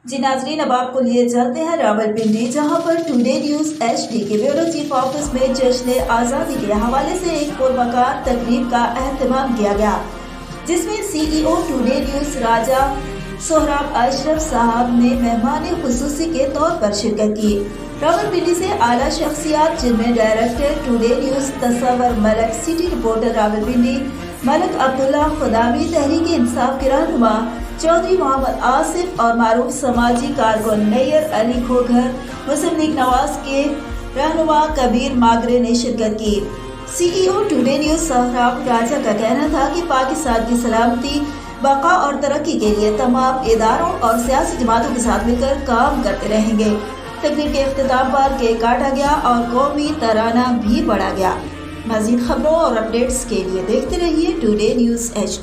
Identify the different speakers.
Speaker 1: जी नाजरीन, अब आपको लिए चलते हैं रावलपिंडी, जहां पर टुडे न्यूज HD के ब्यूरो चीफ ऑफिस में जश्न आज़ादी के हवाले से एक पुरवकार तकरीब का एहतमाम किया गया, जिसमें CEO टुडे न्यूज राजा सोहराब अशरफ साहब ने मेहमान खुसूसी के तौर पर शिरकत की। रावलपिंडी से आला शख्सियात, जिनमें director today news Tasawar Malik, city reporter Rawalpindi Malik Abdullah Khudavi, Tehreek Insaf के रहनुमा चौधरी मोहम्मद आसिफ और मारूफ समाजी कारकुन नैयर अली खोखर, मुस्लिम लीग नवाज के रहनुमा कबीर मागरे ने शिरकत की। CEO today news Sohrab Raja का कहना था कि पाकिस्तान की सलामती, बका और तरक्की के लिए तमाम इदारों और सियासी जमातों के साथ मिलकर काम करते रहेंगे। तकरीर के इख्तिताम पर केक काटा गया और कौमी तराना भी पढ़ा गया। मज़ीद खबरों और अपडेट्स के लिए देखते रहिए टुडे न्यूज HD।